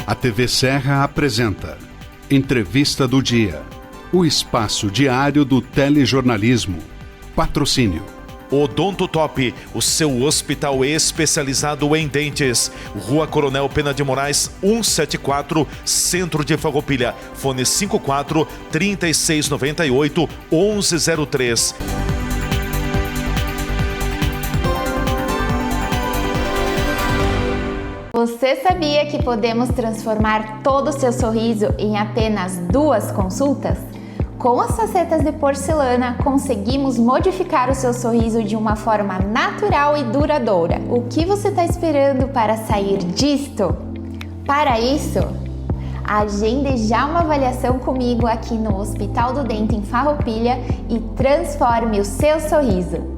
A TV Serra apresenta Entrevista do Dia, o espaço diário do telejornalismo. Patrocínio Odonto Top, o seu hospital especializado em dentes. Rua Coronel Pena de Moraes, 174, Centro de Farroupilha. Fone 54 3698 1103. Você sabia que podemos transformar todo o seu sorriso em apenas 2 consultas? Com as facetas de porcelana, conseguimos modificar o seu sorriso de uma forma natural e duradoura. O que você está esperando para sair disto? Para isso, agende já uma avaliação comigo aqui no Hospital do Dente em Farroupilha e transforme o seu sorriso.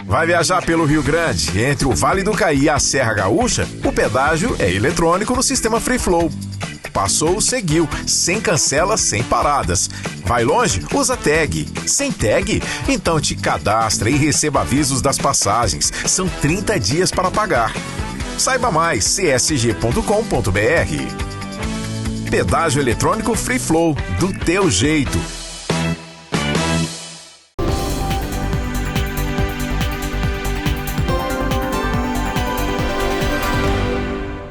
Vai viajar pelo Rio Grande, entre o Vale do Caí e a Serra Gaúcha? O pedágio é eletrônico no sistema Free Flow. Passou, seguiu, sem cancela, sem paradas. Vai longe? Usa tag. Sem tag? Então te cadastra e receba avisos das passagens. São 30 dias para pagar. Saiba mais, csg.com.br. Pedágio eletrônico Free Flow, do teu jeito.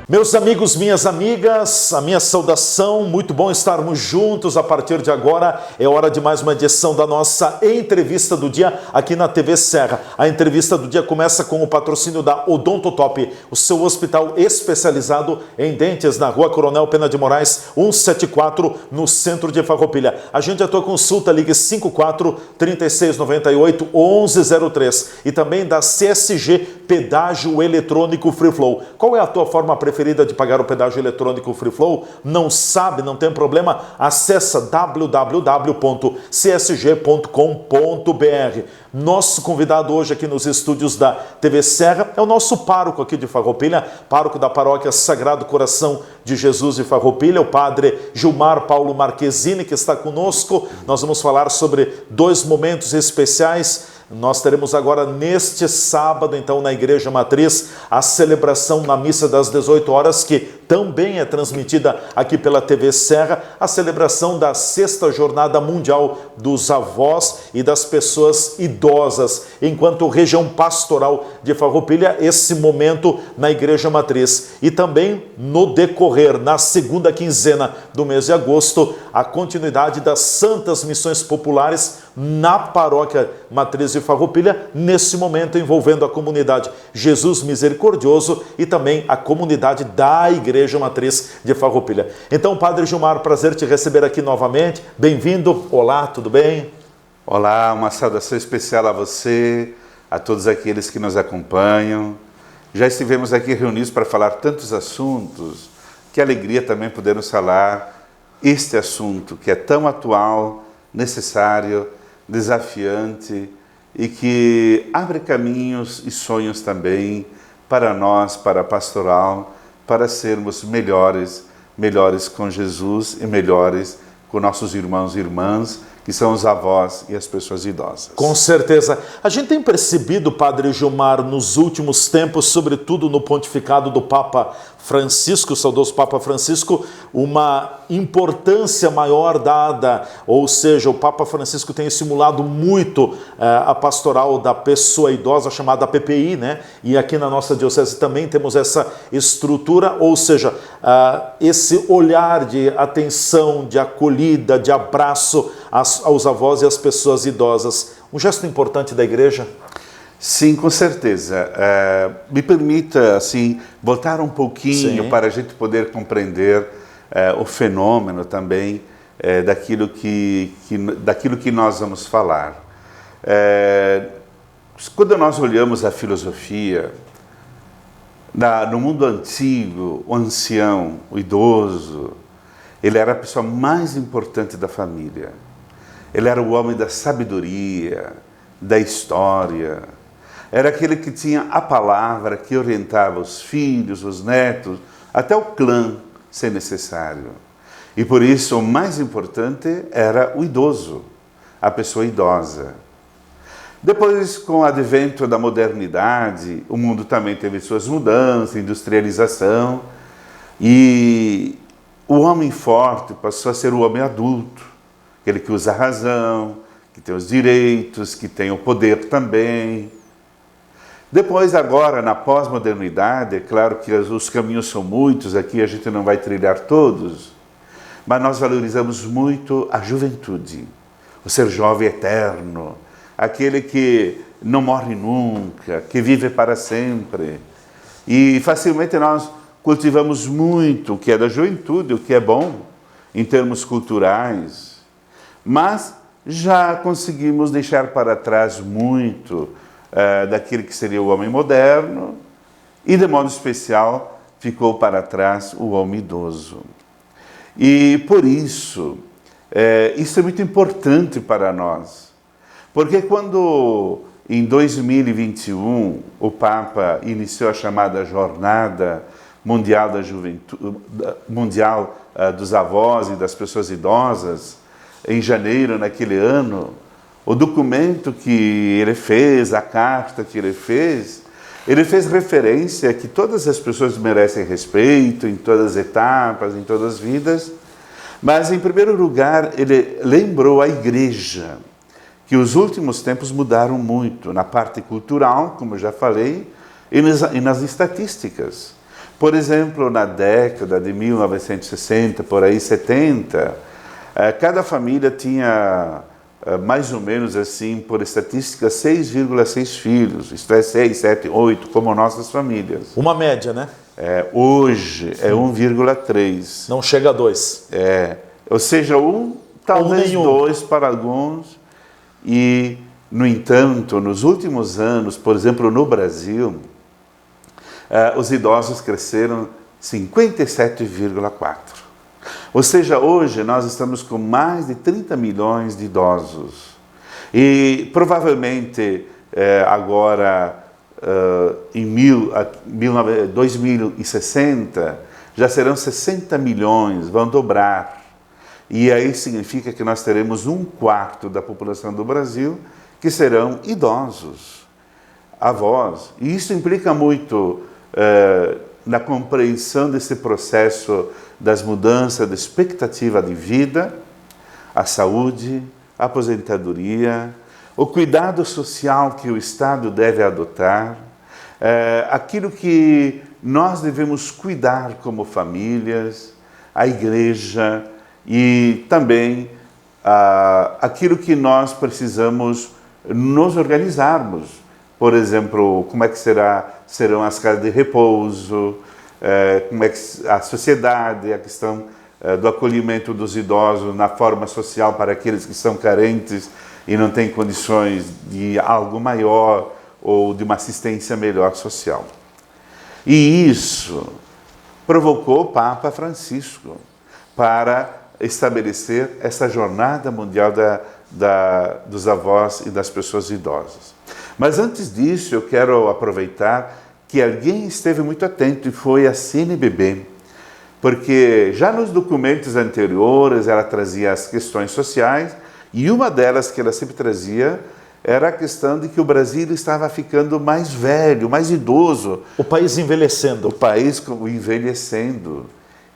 Meus amigos, minhas amigas, a minha saudação, muito bom estarmos juntos. A partir de agora é hora de mais uma edição da nossa Entrevista do Dia aqui na TV Serra. A Entrevista do Dia começa com o patrocínio da Odonto Top, o seu hospital especializado em dentes na Rua Coronel Pena de Moraes, 174, no centro de Farroupilha. Agende a tua consulta, ligue 54 3698 1103 e também da CSG Pedágio Eletrônico Free Flow. Qual é a tua forma preferida de pagar o pedágio eletrônico Free Flow? Não sabe? Não tem problema? Acesse www.csg.com.br. Nosso convidado hoje aqui nos estúdios da TV Serra é o nosso pároco aqui de Farroupilha, pároco da paróquia Sagrado Coração de Jesus de Farroupilha, o padre Gilmar Paulo Marquezini, que está conosco. Nós vamos falar sobre 2 momentos especiais. Nós teremos agora neste sábado, então, na Igreja Matriz, a celebração na missa das 18 horas, que também é transmitida aqui pela TV Serra, a celebração da 6ª Jornada Mundial dos Avós e das Pessoas Idosas, enquanto região pastoral de Farroupilha, esse momento na Igreja Matriz. E também, no decorrer, na 2ª quinzena do mês de agosto, a continuidade das Santas Missões Populares na Paróquia Matriz de Farroupilha, nesse momento envolvendo a comunidade Jesus Misericordioso e também a comunidade da Igreja Matriz de Farroupilha. Então, Padre Gilmar, prazer te receber aqui novamente. Bem-vindo. Olá, tudo bem? Olá, uma saudação especial a você, a todos aqueles que nos acompanham. Já estivemos aqui reunidos para falar tantos assuntos. Que alegria também podermos falar este assunto que é tão atual, necessário, desafiante e que abre caminhos e sonhos também para nós, para a pastoral, para sermos melhores com Jesus e melhores com nossos irmãos e irmãs, que são os avós e as pessoas idosas. Com certeza. A gente tem percebido, Padre Gilmar, nos últimos tempos, sobretudo no pontificado do Papa Francisco, o saudoso Papa Francisco, uma importância maior dada, ou seja, o Papa Francisco tem estimulado muito a pastoral da pessoa idosa, chamada PPI, né? E aqui na nossa diocese também temos essa estrutura, ou seja, esse olhar de atenção, de acolhida, de abraço aos avós e às pessoas idosas. Um gesto importante da Igreja? Sim, com certeza. Me permita, assim, voltar um pouquinho para a gente poder compreender o fenômeno também daquilo que nós vamos falar. Quando nós olhamos a filosofia, no mundo antigo, o ancião, o idoso, ele era a pessoa mais importante da família. Ele era o homem da sabedoria, da história. Era aquele que tinha a palavra, que orientava os filhos, os netos, até o clã, se necessário. E por isso o mais importante era o idoso, a pessoa idosa. Depois, com o advento da modernidade, o mundo também teve suas mudanças, industrialização, e o homem forte passou a ser o homem adulto, aquele que usa a razão, que tem os direitos, que tem o poder também. Depois, agora, na pós-modernidade, é claro que os caminhos são muitos, aqui a gente não vai trilhar todos, mas nós valorizamos muito a juventude, o ser jovem eterno, aquele que não morre nunca, que vive para sempre. E facilmente nós cultivamos muito o que é da juventude, o que é bom em termos culturais, mas já conseguimos deixar para trás muito daquele que seria o homem moderno e, de modo especial, ficou para trás o homem idoso. E por isso, isso é muito importante para nós, porque quando em 2021 o Papa iniciou a chamada Jornada Mundial da Juventude, Mundial dos Avós e das Pessoas Idosas, em janeiro naquele ano, o documento que ele fez, a carta que ele fez referência a que todas as pessoas merecem respeito em todas as etapas, em todas as vidas, mas em primeiro lugar ele lembrou a Igreja que os últimos tempos mudaram muito na parte cultural, como eu já falei, e nas estatísticas. Por exemplo, na década de 1960, por aí 70, cada família tinha mais ou menos assim, por estatística, 6,6 filhos, isto é, 6, 7, 8, como nossas famílias. Uma média, né? Hoje é 1,3. Não chega a 2. Ou seja, talvez 2 para alguns. E, no entanto, nos últimos anos, por exemplo, no Brasil, os idosos cresceram 57,4%. Ou seja, hoje nós estamos com mais de 30 milhões de idosos. E provavelmente agora, em 2060, já serão 60 milhões, vão dobrar. E aí significa que nós teremos 1/4 da população do Brasil que serão idosos, avós. E isso implica muito na compreensão desse processo das mudanças da expectativa de vida, a saúde, a aposentadoria, o cuidado social que o Estado deve adotar, aquilo que nós devemos cuidar como famílias, a Igreja e também aquilo que nós precisamos nos organizarmos. Por exemplo, como é que serão as casas de repouso, como é que a sociedade, a questão do acolhimento dos idosos na forma social para aqueles que são carentes e não têm condições de algo maior ou de uma assistência melhor social. E isso provocou o Papa Francisco para estabelecer essa jornada mundial dos avós e das pessoas idosas. Mas antes disso, eu quero aproveitar que alguém esteve muito atento e foi a CNBB, porque já nos documentos anteriores ela trazia as questões sociais e uma delas que ela sempre trazia era a questão de que o Brasil estava ficando mais velho, mais idoso. O país envelhecendo. O país envelhecendo.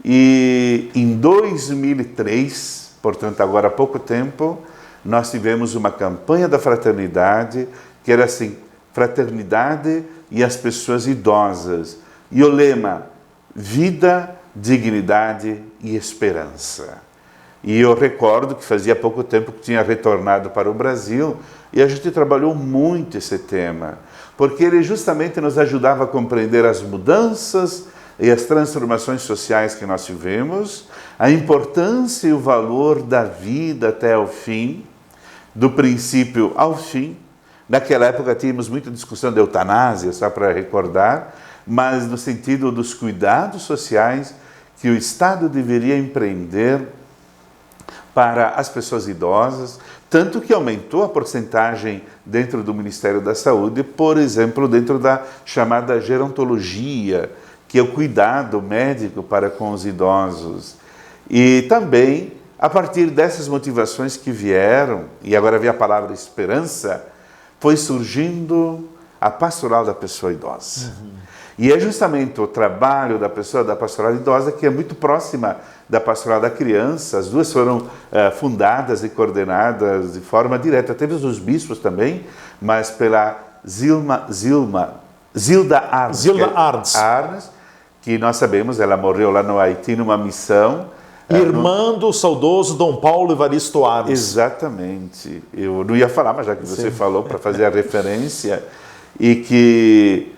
E em 2003, portanto agora há pouco tempo, nós tivemos uma campanha da fraternidade que era assim, fraternidade e as pessoas idosas. E o lema, vida, dignidade e esperança. E eu recordo que fazia pouco tempo que tinha retornado para o Brasil e a gente trabalhou muito esse tema, porque ele justamente nos ajudava a compreender as mudanças e as transformações sociais que nós tivemos, a importância e o valor da vida até o fim, do princípio ao fim. Naquela época tínhamos muita discussão de eutanásia, só para recordar, mas no sentido dos cuidados sociais que o Estado deveria empreender para as pessoas idosas, tanto que aumentou a porcentagem dentro do Ministério da Saúde, por exemplo, dentro da chamada gerontologia, que é o cuidado médico para com os idosos. E também, a partir dessas motivações que vieram, e agora vem a palavra esperança, foi surgindo a pastoral da pessoa idosa. E é justamente o trabalho da pessoa da pastoral idosa que é muito próxima da pastoral da criança. As duas foram fundadas e coordenadas de forma direta. Teve os bispos também, mas pela Zilda Arns, que nós sabemos, ela morreu lá no Haiti numa missão. Irmã do saudoso Dom Paulo Evaristo Arns. Exatamente. Eu não ia falar, mas já que você falou, para fazer a referência, e que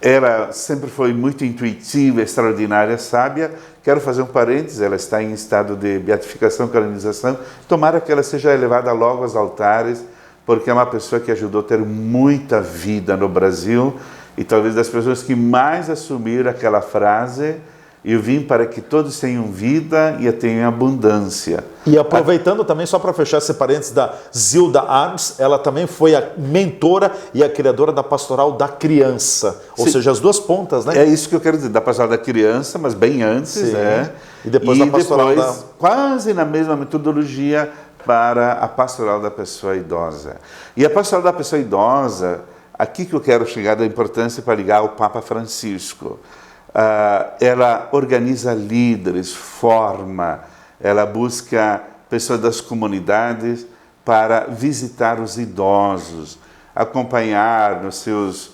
ela sempre foi muito intuitiva, extraordinária, sábia. Quero fazer um parênteses, ela está em estado de beatificação, canonização. Tomara que ela seja elevada logo aos altares, porque é uma pessoa que ajudou a ter muita vida no Brasil, e talvez das pessoas que mais assumiram aquela frase: eu vim para que todos tenham vida e a tenham abundância. E aproveitando também, só para fechar esse parênteses da Zilda Arns, ela também foi a mentora e a criadora da Pastoral da Criança. Ou seja, as duas pontas, né? É isso que eu quero dizer, da Pastoral da Criança, mas bem antes, né? E depois da Pastoral quase na mesma metodologia, para a Pastoral da Pessoa Idosa. E a Pastoral da Pessoa Idosa, aqui que eu quero chegar da importância para ligar ao Papa Francisco. Ela organiza líderes, forma, ela busca pessoas das comunidades para visitar os idosos, acompanhar nos seus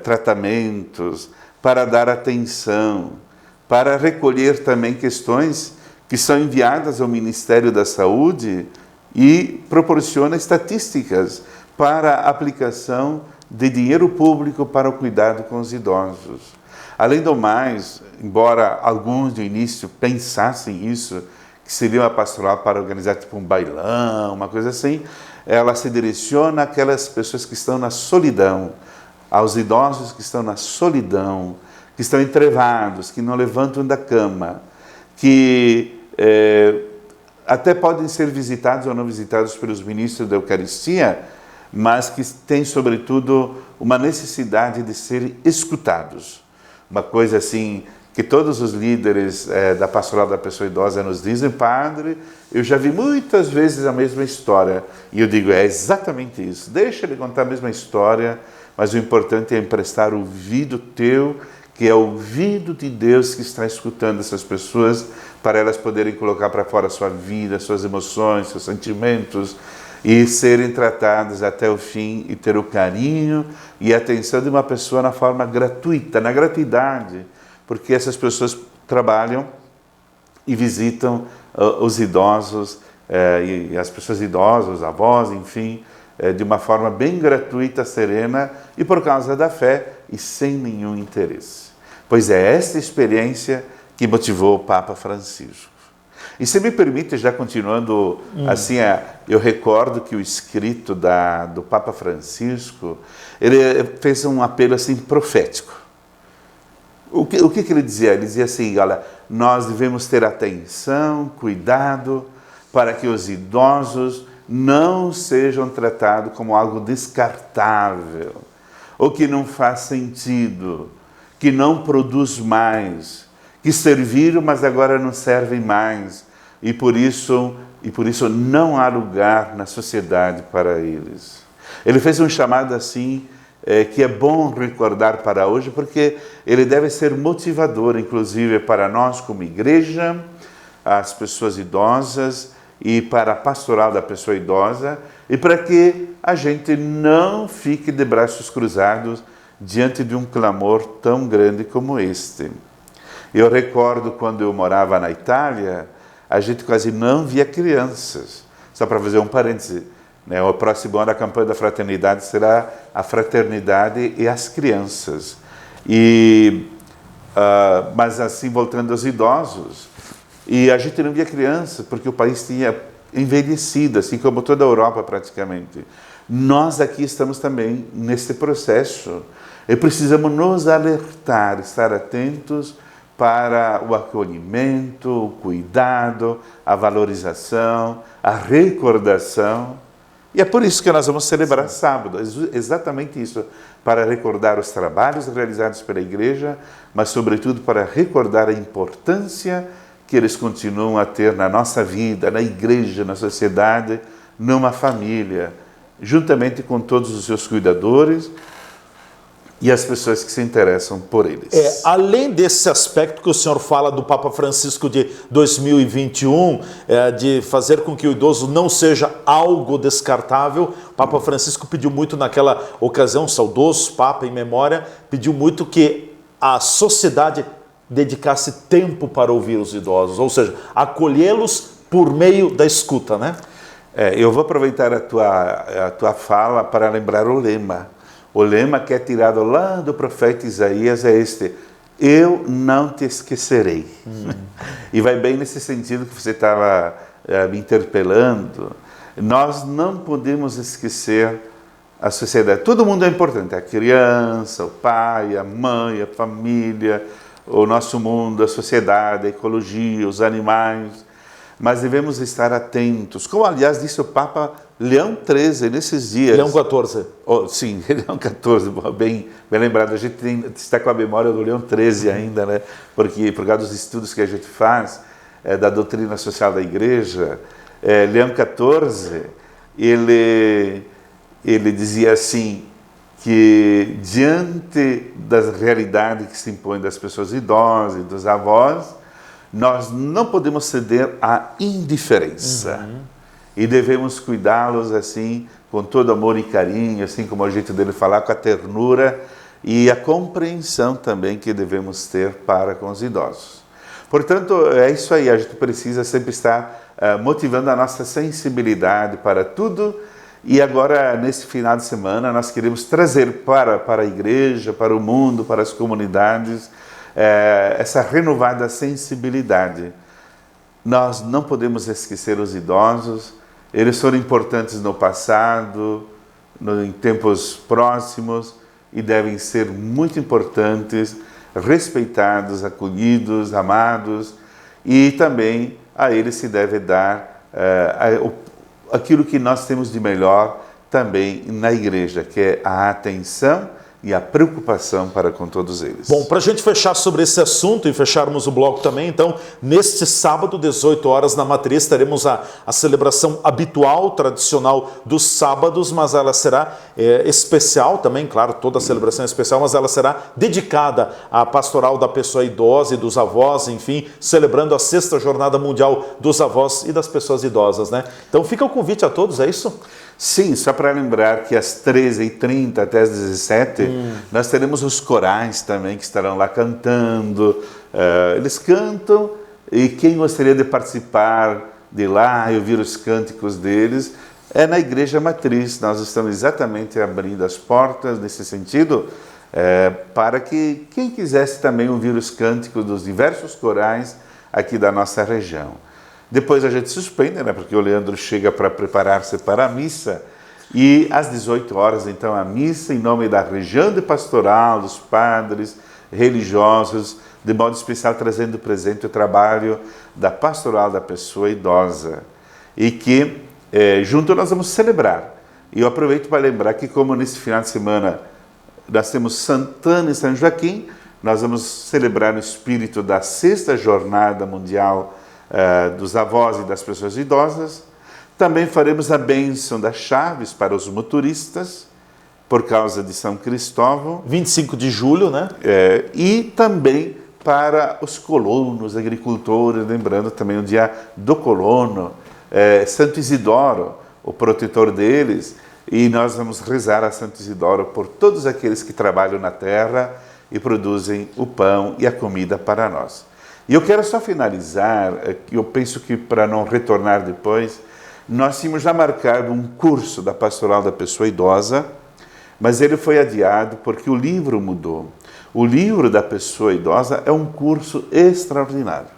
tratamentos, para dar atenção, para recolher também questões que são enviadas ao Ministério da Saúde e proporciona estatísticas para a aplicação de dinheiro público para o cuidado com os idosos. Além do mais, embora alguns no início pensassem isso, que seria uma pastoral para organizar tipo um bailão, uma coisa assim, ela se direciona àquelas pessoas que estão na solidão, aos idosos que estão na solidão, que estão entrevados, que não levantam da cama, que até podem ser visitados ou não visitados pelos ministros da Eucaristia, mas que têm, sobretudo, uma necessidade de serem escutados. Uma coisa assim que todos os líderes da Pastoral da Pessoa Idosa nos dizem: padre, eu já vi muitas vezes a mesma história. E eu digo, é exatamente isso. Deixa ele contar a mesma história, mas o importante é emprestar o ouvido teu, que é o ouvido de Deus que está escutando essas pessoas, para elas poderem colocar para fora a sua vida, suas emoções, seus sentimentos, e serem tratadas até o fim e ter o carinho e a atenção de uma pessoa na forma gratuita, na gratuidade, porque essas pessoas trabalham e visitam os idosos e as pessoas idosas, os avós, enfim, de uma forma bem gratuita, serena e por causa da fé e sem nenhum interesse. Pois é esta experiência que motivou o Papa Francisco. E se me permite, já continuando, assim, eu recordo que o escrito do Papa Francisco, ele fez um apelo assim profético. O que ele dizia? Ele dizia assim: olha, nós devemos ter atenção, cuidado, para que os idosos não sejam tratados como algo descartável, ou que não faz sentido, que não produz mais, que serviram, mas agora não servem mais, e por isso não há lugar na sociedade para eles. Ele fez um chamado assim, que é bom recordar para hoje, porque ele deve ser motivador, inclusive, para nós como igreja, as pessoas idosas, e para a pastoral da pessoa idosa, e para que a gente não fique de braços cruzados diante de um clamor tão grande como este. Eu recordo quando eu morava na Itália, a gente quase não via crianças. Só para fazer um parêntese, né? O próximo ano a campanha da fraternidade será a fraternidade e as crianças. Mas assim, voltando aos idosos, e a gente não via criança, porque o país tinha envelhecido, assim como toda a Europa praticamente. Nós aqui estamos também nesse processo. E precisamos nos alertar, estar atentos para o acolhimento, o cuidado, a valorização, a recordação. E é por isso que nós vamos celebrar sábado, exatamente isso, para recordar os trabalhos realizados pela igreja, mas sobretudo para recordar a importância que eles continuam a ter na nossa vida, na igreja, na sociedade, numa família. juntamente com todos os seus cuidadores e as pessoas que se interessam por eles. Além desse aspecto que o senhor fala do Papa Francisco de 2021, de fazer com que o idoso não seja algo descartável, o Papa Francisco pediu muito naquela ocasião, saudoso Papa em memória, pediu muito que a sociedade dedicasse tempo para ouvir os idosos, ou seja, acolhê-los por meio da escuta, né? Eu vou aproveitar a tua fala para lembrar o lema. O lema que é tirado lá do profeta Isaías é este: eu não te esquecerei. E vai bem nesse sentido que você estava me interpelando. Nós não podemos esquecer a sociedade. Todo mundo é importante, a criança, o pai, a mãe, a família, o nosso mundo, a sociedade, a ecologia, os animais. Mas devemos estar atentos, como aliás disse o Papa Leão XIII nesses dias. Leão XIV. Sim, Leão XIV, bem lembrado. A gente está com a memória do Leão XIII ainda, né? Porque por causa dos estudos que a gente faz da doutrina social da Igreja, Leão XIV, ele dizia assim, que diante das realidades que se impõem das pessoas idosas e dos avós, nós não podemos ceder à indiferença. E devemos cuidá-los assim, com todo amor e carinho, assim como o jeito dele falar, com a ternura e a compreensão também que devemos ter para com os idosos. Portanto, é isso aí, a gente precisa sempre estar motivando a nossa sensibilidade para tudo. E agora, nesse final de semana, nós queremos trazer para a igreja, para o mundo, para as comunidades, essa renovada sensibilidade. Nós não podemos esquecer os idosos, eles foram importantes no passado, em tempos próximos, e devem ser muito importantes, respeitados, acolhidos, amados, e também a eles se deve dar aquilo que nós temos de melhor também na igreja, que é a atenção e a preocupação para com todos eles. Bom, para a gente fechar sobre esse assunto e fecharmos o bloco também, então, neste sábado, 18 horas, na Matriz, teremos a celebração habitual, tradicional dos sábados, mas ela será especial também, claro, toda a celebração é especial, mas ela será dedicada à pastoral da pessoa idosa e dos avós, enfim, celebrando a 6ª Jornada Mundial dos Avós e das Pessoas Idosas, né? Então fica o convite a todos, é isso? Sim, só para lembrar que às 13h30 até às 17h, nós teremos os corais também que estarão lá cantando. Eles cantam e quem gostaria de participar de lá e ouvir os cânticos deles é na Igreja Matriz. Nós estamos exatamente abrindo as portas nesse sentido para que quem quisesse também ouvir os cânticos dos diversos corais aqui da nossa região. Depois a gente suspende, né, porque o Leandro chega para preparar-se para a missa. E às 18 horas, então, a missa em nome da região de pastoral, dos padres, religiosos, de modo especial trazendo presente o trabalho da pastoral da pessoa idosa. E que junto nós vamos celebrar. E eu aproveito para lembrar que, como nesse final de semana nós temos Santana e São Joaquim, nós vamos celebrar no espírito da 6ª Jornada Mundial dos Avós e das Pessoas Idosas. Também faremos a bênção das chaves para os motoristas, por causa de São Cristóvão. 25 de julho, né? E também para os colonos, agricultores, lembrando também o dia do colono, Santo Isidoro, o protetor deles, e nós vamos rezar a Santo Isidoro por todos aqueles que trabalham na terra e produzem o pão e a comida para nós. E eu quero só finalizar, eu penso que para não retornar depois, nós tínhamos já marcado um curso da Pastoral da Pessoa Idosa, mas ele foi adiado porque o livro mudou. O livro da Pessoa Idosa é um curso extraordinário.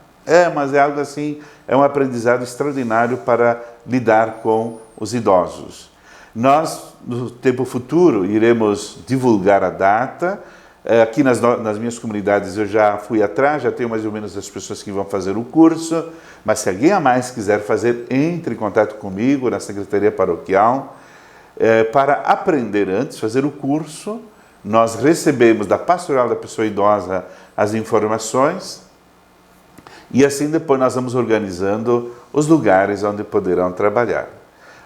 Mas é algo assim, é um aprendizado extraordinário para lidar com os idosos. Nós, no tempo futuro, iremos divulgar a data. Aqui nas minhas comunidades eu já fui atrás, já tenho mais ou menos as pessoas que vão fazer o curso, mas se alguém a mais quiser fazer, entre em contato comigo na Secretaria Paroquial para aprender antes, fazer o curso. Nós recebemos da Pastoral da Pessoa Idosa as informações e assim depois nós vamos organizando os lugares onde poderão trabalhar.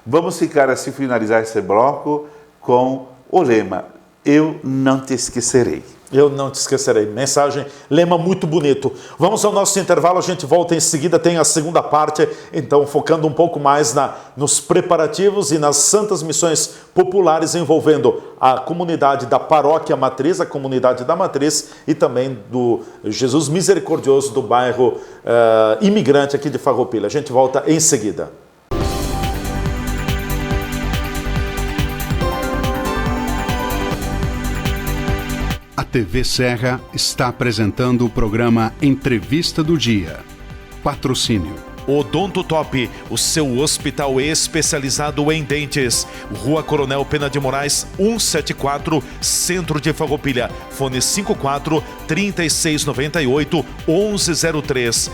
Vamos ficar assim, finalizar esse bloco com o lema: eu não te esquecerei. Eu não te esquecerei. Mensagem, lema muito bonito. Vamos ao nosso intervalo, a gente volta em seguida, tem a segunda parte, então focando um pouco mais nos preparativos e nas santas missões populares envolvendo a comunidade da Paróquia Matriz, a comunidade da Matriz e também do Jesus Misericordioso do bairro Imigrante aqui de Farroupilha. A gente volta em seguida. A TV Serra está apresentando o programa Entrevista do Dia. Patrocínio. Odonto Top, o seu hospital especializado em dentes. Rua Coronel Pena de Moraes, 174, Centro de Farroupilha. Fone 54 3698 1103.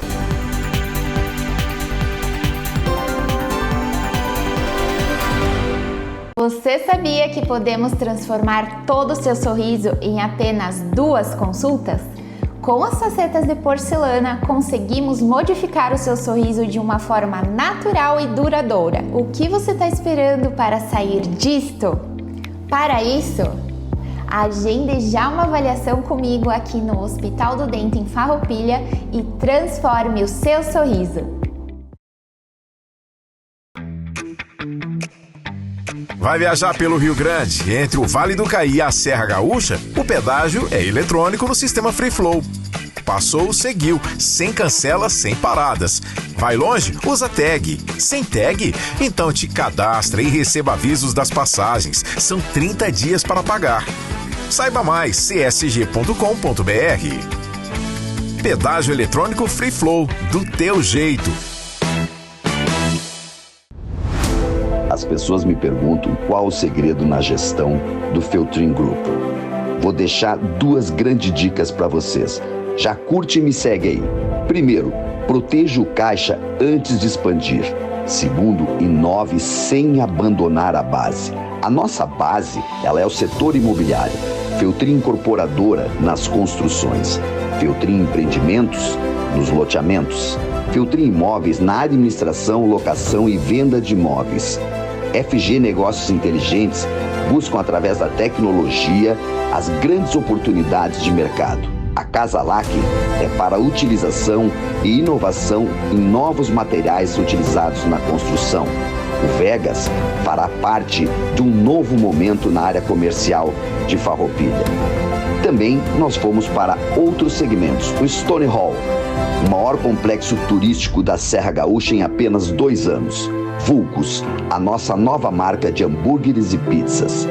Você sabia que podemos transformar todo o seu sorriso em apenas 2 consultas? Com as facetas de porcelana, conseguimos modificar o seu sorriso de uma forma natural e duradoura. O que você está esperando para sair disto? Para isso, agende já uma avaliação comigo aqui no Hospital do Dente em Farroupilha e transforme o seu sorriso. Vai viajar pelo Rio Grande? Entre o Vale do Caí e a Serra Gaúcha, o pedágio é eletrônico no sistema Free Flow. Passou, seguiu, sem cancela, sem paradas. Vai longe? Usa tag. Sem tag? Então te cadastra e receba avisos das passagens. São 30 dias para pagar. Saiba mais, csg.com.br. Pedágio eletrônico Free Flow, do teu jeito. As pessoas me perguntam qual o segredo na gestão do Feltrin Group. Vou deixar 2 grandes dicas para vocês. Já curte e me segue aí. Primeiro, proteja o caixa antes de expandir. Segundo, inove sem abandonar a base. A nossa base, ela é o setor imobiliário. Feltrin Incorporadora nas construções. Feltrin Empreendimentos nos loteamentos. Feltrin Imóveis na administração, locação e venda de imóveis. FG Negócios Inteligentes buscam, através da tecnologia, as grandes oportunidades de mercado. A Casa Lac é para utilização e inovação em novos materiais utilizados na construção. O Vegas fará parte de um novo momento na área comercial de Farroupilha. Também nós fomos para outros segmentos. O Stone Hall, o maior complexo turístico da Serra Gaúcha em apenas 2 anos. Vulcos, a nossa nova marca de hambúrgueres e pizzas.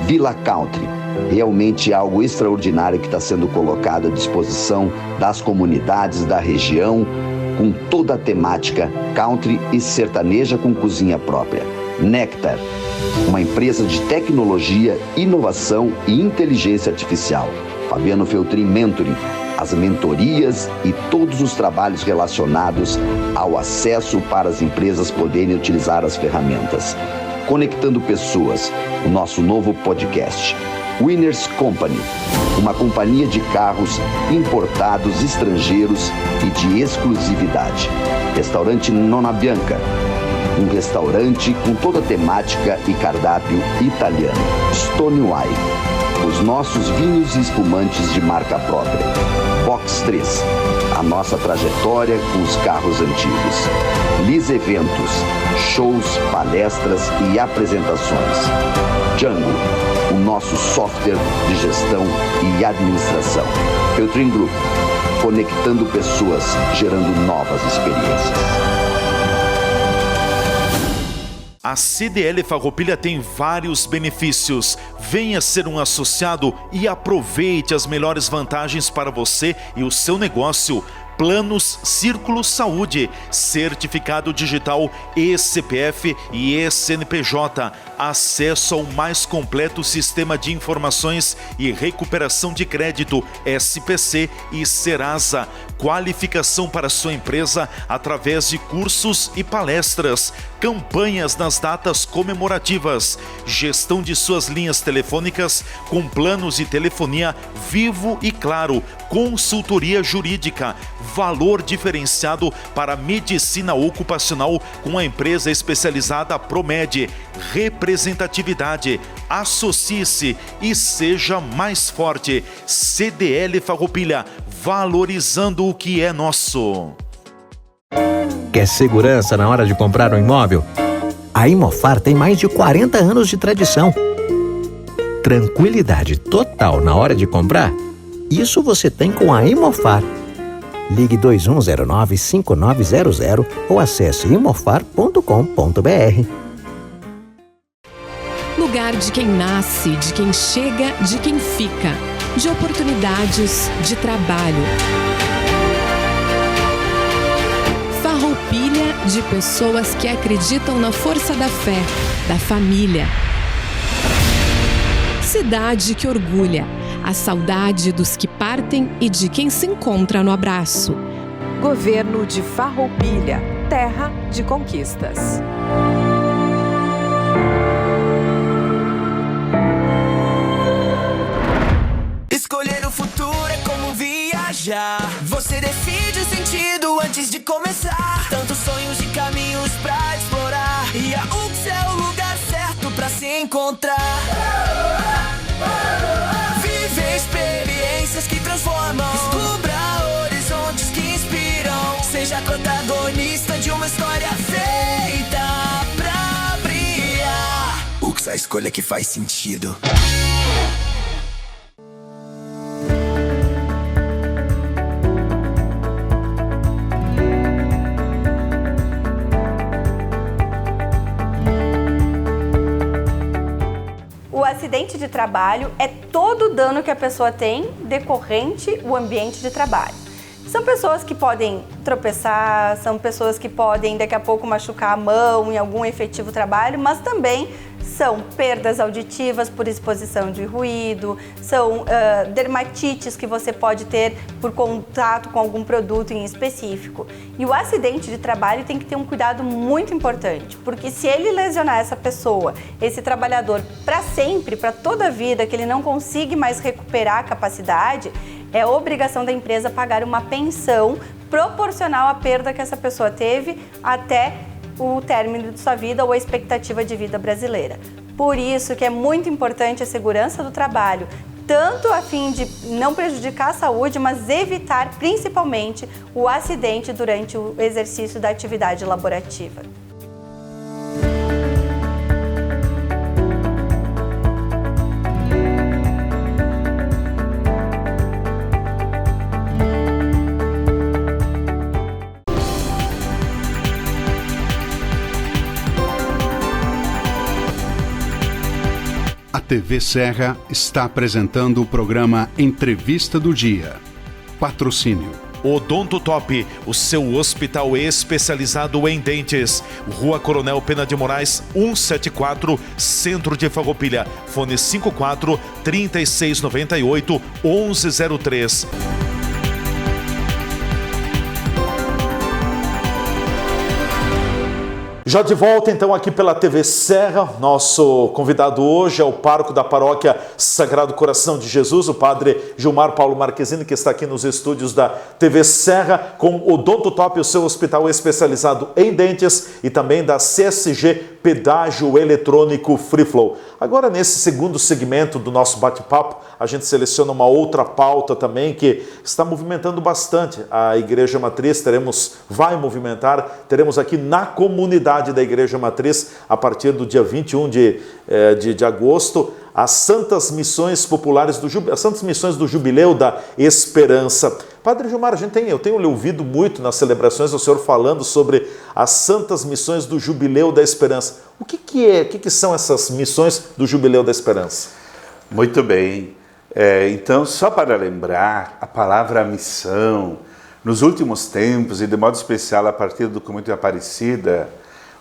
Villa Country, realmente algo extraordinário que está sendo colocado à disposição das comunidades da região, com toda a temática country e sertaneja com cozinha própria. Nectar, uma empresa de tecnologia, inovação e inteligência artificial. Fabiano Feltrin Mentoring, as mentorias e todos os trabalhos relacionados ao acesso para as empresas poderem utilizar as ferramentas. Conectando Pessoas, o nosso novo podcast. Winners Company, uma companhia de carros importados estrangeiros e de exclusividade. Restaurante Nona Bianca, um restaurante com toda a temática e cardápio italiano. Stoneway, os nossos vinhos e espumantes de marca própria. Box 3, a nossa trajetória com os carros antigos. Liz Eventos, shows, palestras e apresentações. Django, o nosso software de gestão e administração. Feltrin Group, conectando pessoas, gerando novas experiências. A CDL Farroupilha tem vários benefícios. Venha ser um associado e aproveite as melhores vantagens para você e o seu negócio. Planos Círculo Saúde, certificado digital eCPF e eCNPJ, acesso ao mais completo sistema de informações e recuperação de crédito SPC e Serasa, qualificação para sua empresa através de cursos e palestras, campanhas nas datas comemorativas, gestão de suas linhas telefônicas com planos de telefonia Vivo e Claro, consultoria jurídica, valor diferenciado para medicina ocupacional com a empresa especializada Promed, representatividade, associe-se e seja mais forte. CDL Farroupilha, valorizando o que é nosso. Quer segurança na hora de comprar um imóvel? A Imofar tem mais de 40 anos de tradição. Tranquilidade total na hora de comprar? Isso você tem com a Imofar. Ligue 2109-5900 ou acesse imofar.com.br. Lugar de quem nasce, de quem chega, de quem fica. De oportunidades, de trabalho. Farroupilha de pessoas que acreditam na força da fé, da família. Cidade que orgulha, a saudade dos que partem e de quem se encontra no abraço. Governo de Farroupilha, terra de conquistas. Escolher o futuro é como viajar. Você decide o sentido antes de começar. Tantos sonhos e caminhos pra explorar. E a UX é o lugar certo pra se encontrar. Viver experiências que transformam. Descubra horizontes que inspiram. Seja protagonista de uma história feita pra brilhar. UX, a escolha que faz sentido. O acidente de trabalho é todo o dano que a pessoa tem decorrente do ambiente de trabalho. São pessoas que podem tropeçar, são pessoas que podem daqui a pouco machucar a mão em algum efetivo trabalho, mas também são perdas auditivas por exposição de ruído, são dermatites que você pode ter por contato com algum produto em específico. E o acidente de trabalho tem que ter um cuidado muito importante, porque se ele lesionar essa pessoa, esse trabalhador, para sempre, para toda a vida, que ele não consiga mais recuperar a capacidade, é obrigação da empresa pagar uma pensão proporcional à perda que essa pessoa teve até o término de sua vida ou a expectativa de vida brasileira. Por isso que é muito importante a segurança do trabalho, tanto a fim de não prejudicar a saúde, mas evitar principalmente o acidente durante o exercício da atividade laborativa. A TV Serra está apresentando o programa Entrevista do Dia. Patrocínio. Odonto Top, o seu hospital especializado em dentes. Rua Coronel Pena de Moraes, 174, Centro de Farroupilha. Fone 54 3698 1103. Já de volta então aqui pela TV Serra, nosso convidado hoje é o pároco da paróquia Sagrado Coração de Jesus, o padre Gilmar Paulo Marquezine, que está aqui nos estúdios da TV Serra com o Odonto Top, o seu hospital especializado em dentes, e também da CSG Pedágio Eletrônico Free Flow. Agora, nesse segundo segmento do nosso bate-papo, a gente seleciona uma outra pauta também que está movimentando bastante a Igreja Matriz. Teremos aqui na comunidade da Igreja Matriz, a partir do dia 21 de agosto, as Santas Missões Populares as Santas Missões do Jubileu da Esperança. Padre Gilmar, eu tenho lhe ouvido muito nas celebrações o senhor falando sobre as Santas Missões do Jubileu da Esperança. O que são essas missões do Jubileu da Esperança? Muito bem. Então, só para lembrar, a palavra missão, nos últimos tempos, e de modo especial a partir do documento de Aparecida,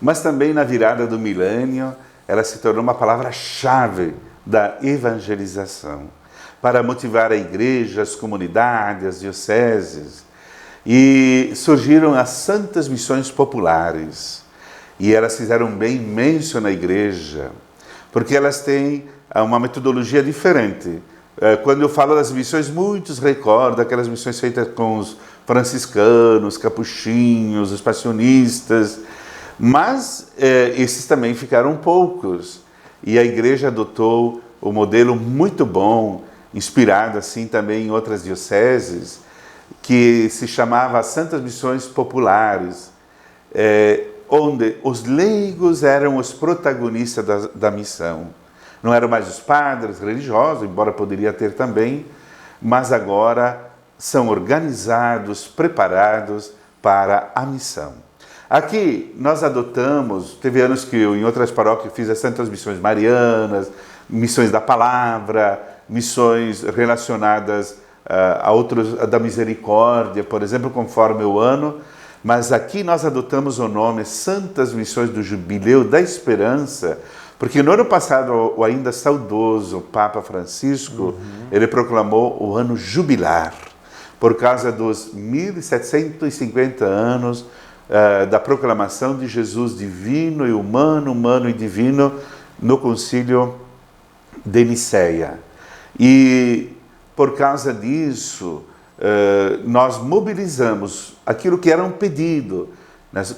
mas também na virada do milênio, ela se tornou uma palavra-chave da evangelização, para motivar a igreja, as comunidades, as dioceses. E surgiram as Santas Missões Populares. E elas fizeram um bem imenso na igreja, porque elas têm uma metodologia diferente. Quando eu falo das missões, muitos recordam aquelas missões feitas com os franciscanos, capuchinhos, os passionistas, mas esses também ficaram poucos. E a igreja adotou um modelo muito bom, inspirado assim também em outras dioceses, que se chamava Santas Missões Populares, onde os leigos eram os protagonistas da missão. Não eram mais os padres religiosos, embora poderia ter também, mas agora são organizados, preparados para a missão. Aqui nós adotamos, teve anos que eu em outras paróquias fiz as Santas Missões Marianas, missões da palavra, missões relacionadas a outros, da misericórdia, por exemplo, conforme o ano, mas aqui nós adotamos o nome Santas Missões do Jubileu da Esperança, porque no ano passado, o ainda saudoso Papa Francisco, ele proclamou o ano jubilar, por causa dos 1750 anos da proclamação de Jesus divino e humano, humano e divino, no Concílio de Nicéia. E por causa disso, nós mobilizamos aquilo que era um pedido.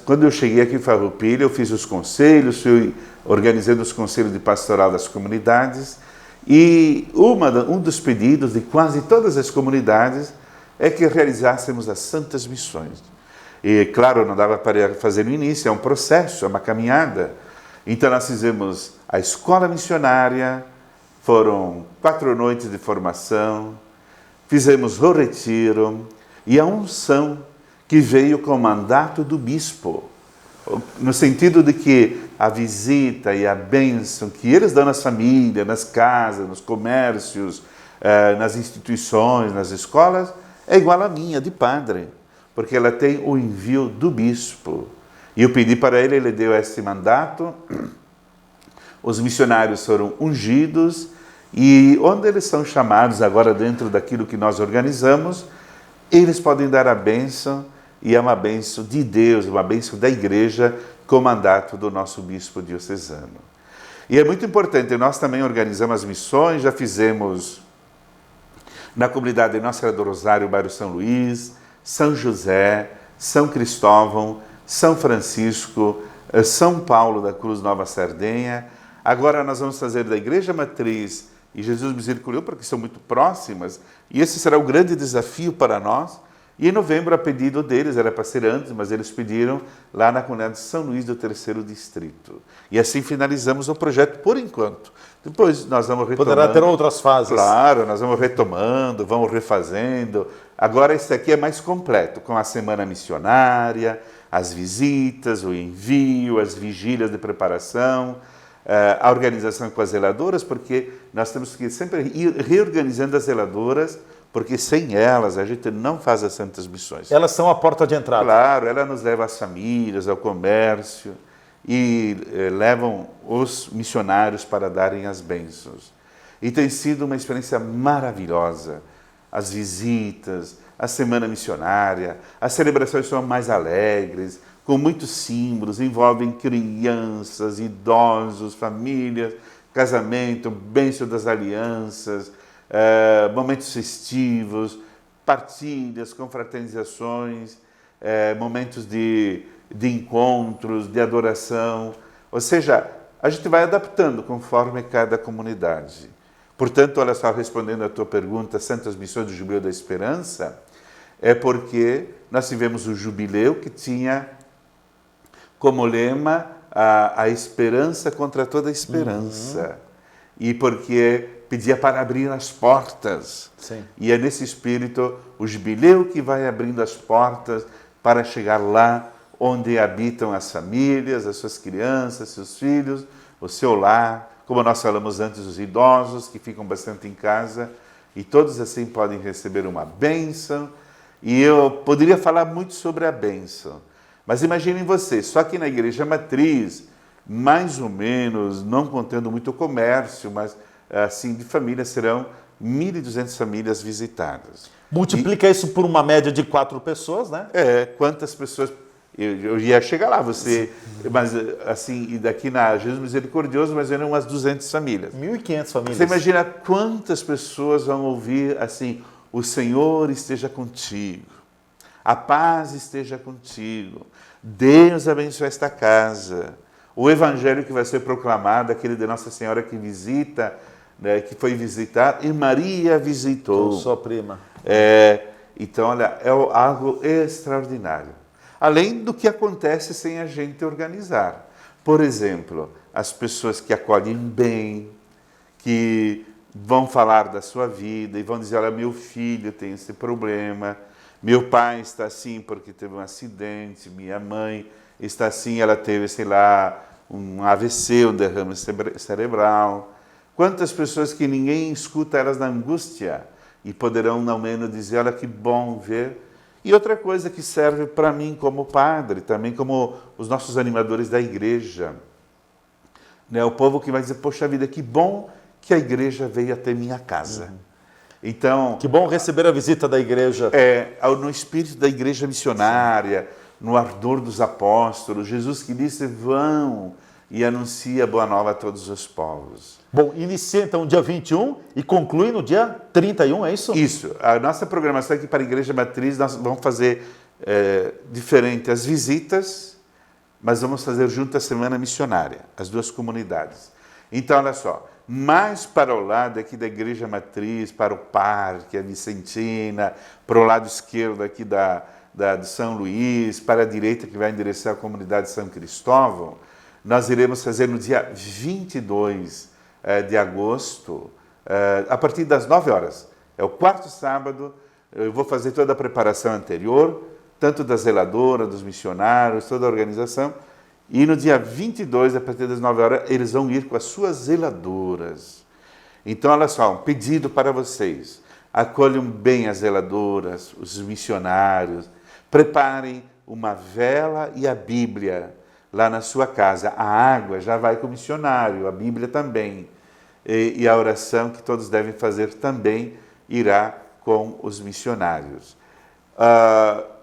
Quando eu cheguei aqui em Farroupilha, eu fiz os conselhos, fui organizando os conselhos de pastoral das comunidades, e um dos pedidos de quase todas as comunidades é que realizássemos as Santas Missões. E, claro, não dava para fazer no início, é um processo, é uma caminhada. Então, nós fizemos a escola missionária, foram 4 noites de formação, fizemos o retiro e a unção, que veio com o mandato do bispo, no sentido de que a visita e a bênção que eles dão nas famílias, nas casas, nos comércios, nas instituições, nas escolas, é igual à minha, de padre, porque ela tem o envio do bispo. E eu pedi para ele, ele deu esse mandato, os missionários foram ungidos, e onde eles são chamados agora dentro daquilo que nós organizamos, eles podem dar a bênção, e é uma bênção de Deus, uma bênção da igreja, com o mandato do nosso bispo diocesano. E é muito importante, nós também organizamos as missões, já fizemos na comunidade Nossa Senhora do Rosário, bairro São Luís, São José, São Cristóvão, São Francisco, São Paulo da Cruz, Nova Sardenha. Agora nós vamos fazer da Igreja Matriz e Jesus Misericordioso, porque são muito próximas, e esse será o grande desafio para nós. E em novembro, a pedido deles, era para ser antes, mas eles pediram lá na comunidade de São Luís do 3º Distrito. E assim finalizamos o projeto por enquanto. Depois nós vamos retomando. Poderá ter outras fases. Claro, nós vamos retomando, vamos refazendo. Agora esse aqui é mais completo, com a semana missionária, as visitas, o envio, as vigílias de preparação, a organização com as zeladoras, porque nós temos que sempre ir reorganizando as zeladoras, porque sem elas a gente não faz as Santas Missões. Elas são a porta de entrada. Claro, ela nos leva às famílias, ao comércio, e levam os missionários para darem as bênçãos. E tem sido uma experiência maravilhosa. As visitas, a semana missionária, as celebrações são mais alegres, com muitos símbolos, envolvem crianças, idosos, famílias, casamento, bênção das alianças, momentos festivos, partilhas, confraternizações, momentos de encontros, de adoração. Ou seja, a gente vai adaptando conforme cada comunidade. Portanto, olha só, respondendo à tua pergunta, Santas Missões do Jubileu da Esperança, é porque nós tivemos o jubileu que tinha como lema a esperança contra toda esperança. E porque pedia para abrir as portas. Sim. E é nesse espírito o jubileu que vai abrindo as portas para chegar lá onde habitam as famílias, as suas crianças, seus filhos, o seu lar, como nós falamos antes, os idosos que ficam bastante em casa, e todos assim podem receber uma bênção. E eu poderia falar muito sobre a bênção, mas imaginem vocês, só que na Igreja Matriz, mais ou menos, não contando muito o comércio, mas assim, de famílias, serão 1.200 famílias visitadas. Multiplica isso por uma média de 4 pessoas, né? Quantas pessoas Eu ia chegar lá, mas assim, e daqui na Jesus Misericordioso, mas eram umas 200 famílias. 1.500 famílias. Você imagina quantas pessoas vão ouvir assim, o Senhor esteja contigo, a paz esteja contigo, Deus abençoe esta casa. O evangelho que vai ser proclamado, aquele de Nossa Senhora que visita, né, que foi visitar, e Maria visitou. Sua prima. Então, olha, é algo extraordinário. Além do que acontece sem a gente organizar. Por exemplo, as pessoas que acolhem bem, que vão falar da sua vida e vão dizer, olha, meu filho tem esse problema, meu pai está assim porque teve um acidente, minha mãe está assim, ela teve, sei lá, um AVC, um derrame cerebral. Quantas pessoas que ninguém escuta elas na angústia e poderão, ao menos, dizer, olha, que bom ver. E outra coisa que serve para mim como padre, também como os nossos animadores da igreja. Né? O povo que vai dizer, poxa vida, que bom que a igreja veio até minha casa. Então, que bom receber a visita da igreja. No espírito da igreja missionária, no ardor dos apóstolos, Jesus que disse, vão e anuncia a boa nova a todos os povos. Bom, inicia então dia 21 e conclui no dia 31, é isso? Isso. A nossa programação aqui para a Igreja Matriz, nós vamos fazer diferente as visitas, mas vamos fazer junto a Semana Missionária, as duas comunidades. Então, olha só, mais para o lado aqui da Igreja Matriz, para o Parque, a Vicentina, para o lado esquerdo aqui de São Luís, para a direita que vai endereçar a comunidade de São Cristóvão, nós iremos fazer no dia 22 de agosto, a partir das 9 horas. É o quarto sábado, eu vou fazer toda a preparação anterior, tanto da zeladora, dos missionários, toda a organização, e no dia 22, a partir das 9 horas, eles vão ir com as suas zeladoras. Então, olha só, um pedido para vocês. Acolham bem as zeladoras, os missionários, preparem uma vela e a Bíblia lá na sua casa. A água já vai com o missionário, a Bíblia também. E a oração que todos devem fazer também irá com os missionários.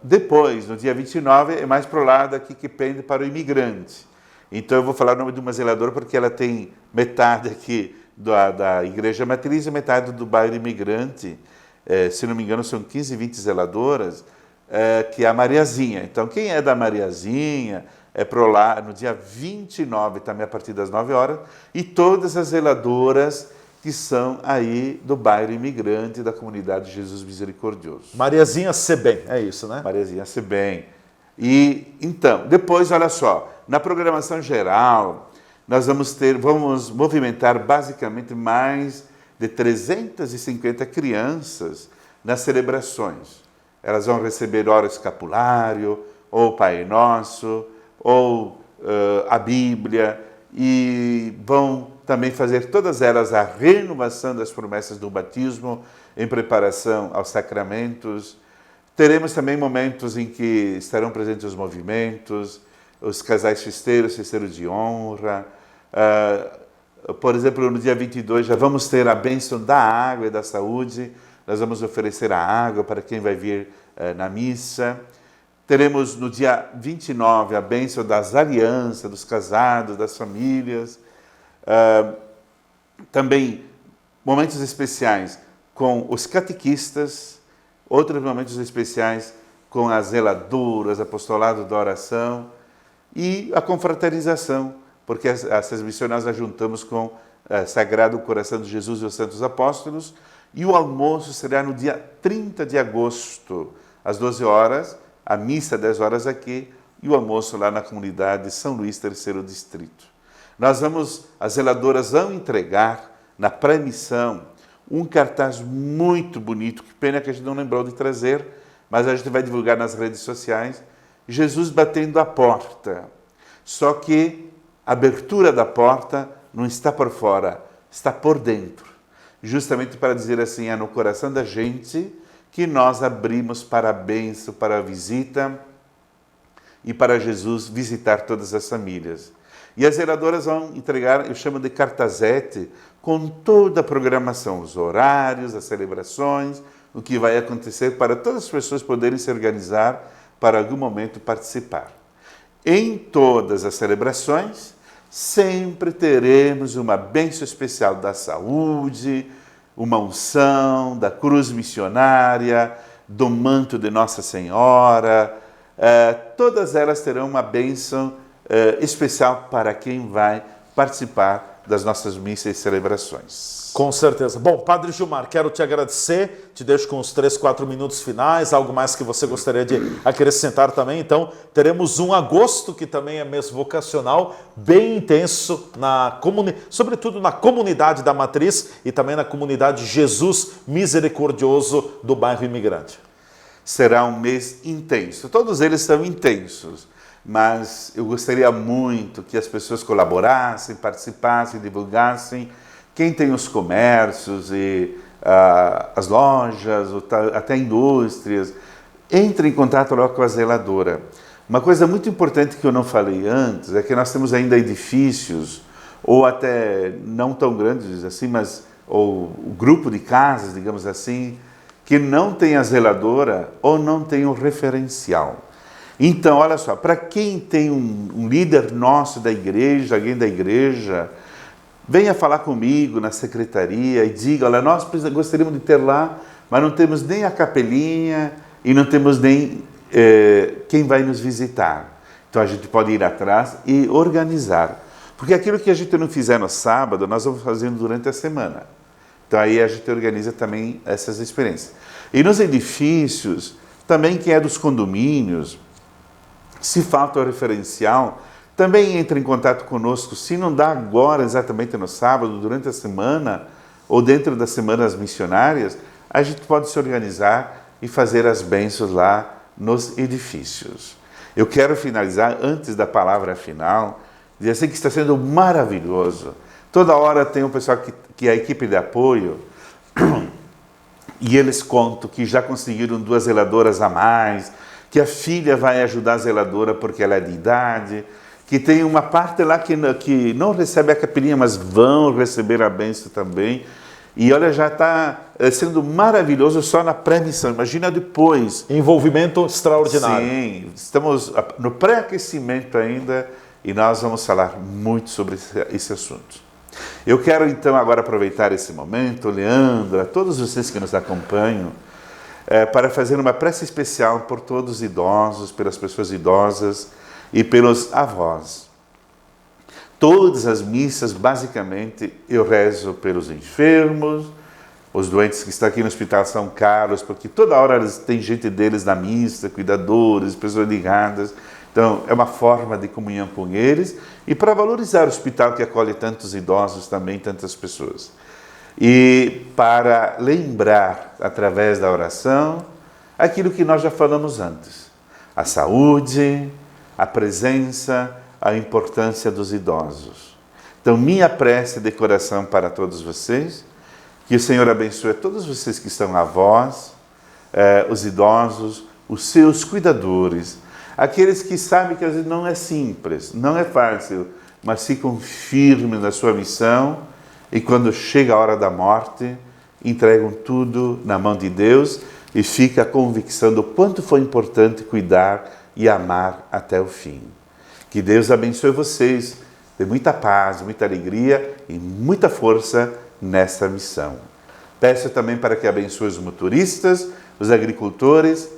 Depois, no dia 29, é mais para o lado aqui que pende para o imigrante. Então eu vou falar o nome de uma zeladora porque ela tem metade aqui da Igreja Matriz e metade do bairro imigrante. Se não me engano, são 15, 20 zeladoras, que é a Mariazinha. Então, quem é da Mariazinha é para lá no dia 29, também a partir das 9 horas, e todas as zeladoras que são aí do bairro imigrante da comunidade Jesus Misericordioso. Mariazinha Sebem, é isso, né? Mariazinha Sebem. E então, depois, olha só, na programação geral, nós vamos movimentar basicamente mais de 350 crianças nas celebrações. Elas vão receber hora escapulário, ou Pai Nosso, ou a Bíblia, e vão também fazer todas elas a renovação das promessas do batismo em preparação aos sacramentos. Teremos também momentos em que estarão presentes os movimentos, os casais festeiros, festeiro de honra. Por exemplo, no dia 22 já vamos ter a bênção da água e da saúde. Nós vamos oferecer a água para quem vai vir na missa. Teremos no dia 29 a bênção das alianças, dos casados, das famílias. Também momentos especiais com os catequistas, outros momentos especiais com as zeladoras, apostolado da oração e a confraternização, porque essas missões nós juntamos com o Sagrado Coração de Jesus e os Santos Apóstolos, e o almoço será no dia 30 de agosto, às 12 horas, a missa 10 horas aqui e o almoço lá na comunidade São Luís, 3º Distrito. As zeladoras vão entregar na pré-missão um cartaz muito bonito, que pena que a gente não lembrou de trazer, mas a gente vai divulgar nas redes sociais, Jesus batendo a porta. Só que a abertura da porta não está por fora, está por dentro. Justamente para dizer assim, é no coração da gente que nós abrimos para a bênção, para a visita e para Jesus visitar todas as famílias. E as zeladoras vão entregar, eu chamo de cartazete, com toda a programação, os horários, as celebrações, o que vai acontecer para todas as pessoas poderem se organizar para algum momento participar. em todas as celebrações, sempre teremos uma bênção especial da saúde, uma unção, da cruz missionária, do manto de Nossa Senhora. Todas elas terão uma bênção especial para quem vai participar das nossas missas e celebrações. Com certeza. Bom, Padre Gilmar, quero te agradecer, te deixo com os 3, 4 minutos finais, algo mais que você gostaria de acrescentar também. Então, teremos um agosto, que também é mês vocacional, bem intenso, sobretudo na comunidade da Matriz e também na comunidade Jesus Misericordioso do bairro Imigrante. Será um mês intenso, todos eles são intensos, mas eu gostaria muito que as pessoas colaborassem, participassem, divulgassem. Quem tem os comércios e as lojas, até indústrias, entre em contato logo com a zeladora. Uma coisa muito importante que eu não falei antes é que nós temos ainda edifícios, ou até não tão grandes assim, mas ou o grupo de casas, digamos assim, que não tem a zeladora ou não tem o referencial. Então, olha só, para quem tem um líder nosso da igreja, alguém da igreja, venha falar comigo na secretaria e diga, olha, nós gostaríamos de ter lá, mas não temos nem a capelinha e não temos nem quem vai nos visitar. Então a gente pode ir atrás e organizar. Porque aquilo que a gente não fizer no sábado, nós vamos fazendo durante a semana. Então aí a gente organiza também essas experiências. E nos edifícios, também quem é dos condomínios, se falta o referencial, também entre em contato conosco. Se não dá agora, exatamente no sábado, durante a semana, ou dentro das semanas missionárias, a gente pode se organizar e fazer as bênçãos lá nos edifícios. Eu quero finalizar, antes da palavra final, dizer assim que está sendo maravilhoso. Toda hora tem um pessoal que é a equipe de apoio, e eles contam que já conseguiram 2 zeladoras a mais, que a filha vai ajudar a zeladora porque ela é de idade, que tem uma parte lá que não recebe a capelinha, mas vão receber a bênção também. E olha, já está sendo maravilhoso só na pré-missão. Imagina depois. Envolvimento extraordinário. Sim, estamos no pré-aquecimento ainda e nós vamos falar muito sobre esse assunto. Eu quero então agora aproveitar esse momento, Leandro, a todos vocês que nos acompanham, para fazer uma prece especial por todos os idosos, pelas pessoas idosas e pelos avós. Todas as missas, basicamente, eu rezo pelos enfermos, os doentes que estão aqui no Hospital São Carlos, porque toda hora tem gente deles na missa, cuidadores, pessoas ligadas. Então, é uma forma de comunhão com eles e para valorizar o hospital que acolhe tantos idosos também, tantas pessoas. E para lembrar, através da oração, aquilo que nós já falamos antes. A saúde, a presença, a importância dos idosos. Então, minha prece de coração para todos vocês, que o Senhor abençoe todos vocês que estão avós, os idosos, os seus cuidadores, aqueles que sabem que às vezes não é simples, não é fácil, mas ficam firmes na sua missão e quando chega a hora da morte, entregam tudo na mão de Deus e fica a convicção do quanto foi importante cuidar e amar até o fim. Que Deus abençoe vocês, dê muita paz, muita alegria e muita força nessa missão. Peço também para que abençoe os motoristas, os agricultores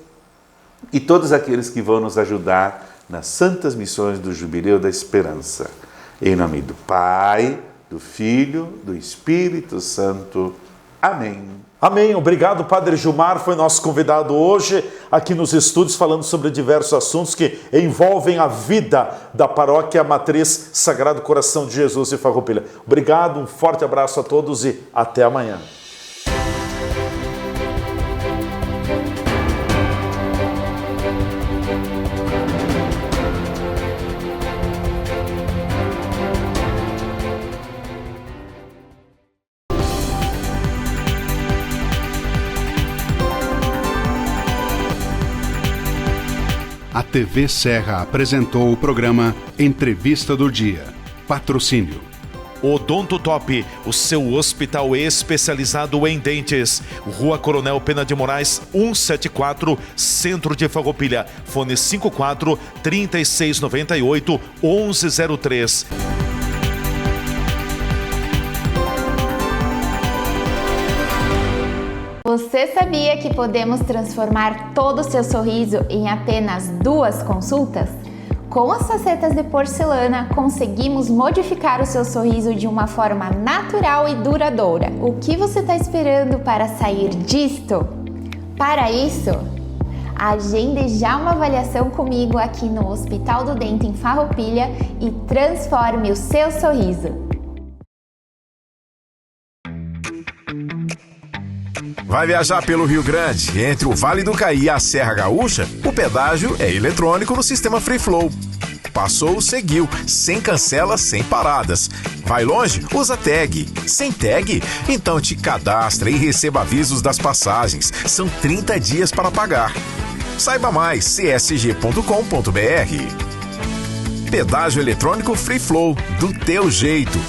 e todos aqueles que vão nos ajudar nas santas missões do Jubileu da Esperança. Em nome do Pai, do Filho, do Espírito Santo. Amém. Amém. Obrigado, Padre Gilmar. Foi nosso convidado hoje aqui nos estúdios falando sobre diversos assuntos que envolvem a vida da Paróquia Matriz Sagrado Coração de Jesus de Farroupilha. Obrigado, um forte abraço a todos e até amanhã. A TV Serra apresentou o programa Entrevista do Dia. Patrocínio Odonto Top, o seu hospital especializado em dentes. Rua Coronel Pena de Moraes, 174, Centro de Farroupilha. Fone 54 3698 1103. Você sabia que podemos transformar todo o seu sorriso em apenas 2 consultas? Com as facetas de porcelana, conseguimos modificar o seu sorriso de uma forma natural e duradoura. O que você está esperando para sair disto? Para isso, agende já uma avaliação comigo aqui no Hospital do Dente em Farroupilha e transforme o seu sorriso. Vai viajar pelo Rio Grande, entre o Vale do Caí e a Serra Gaúcha? O pedágio é eletrônico no sistema Free Flow. Passou, seguiu, sem cancela, sem paradas. Vai longe? Usa tag. Sem tag? Então te cadastra e receba avisos das passagens. São 30 dias para pagar. Saiba mais, csg.com.br. Pedágio eletrônico Free Flow, do teu jeito.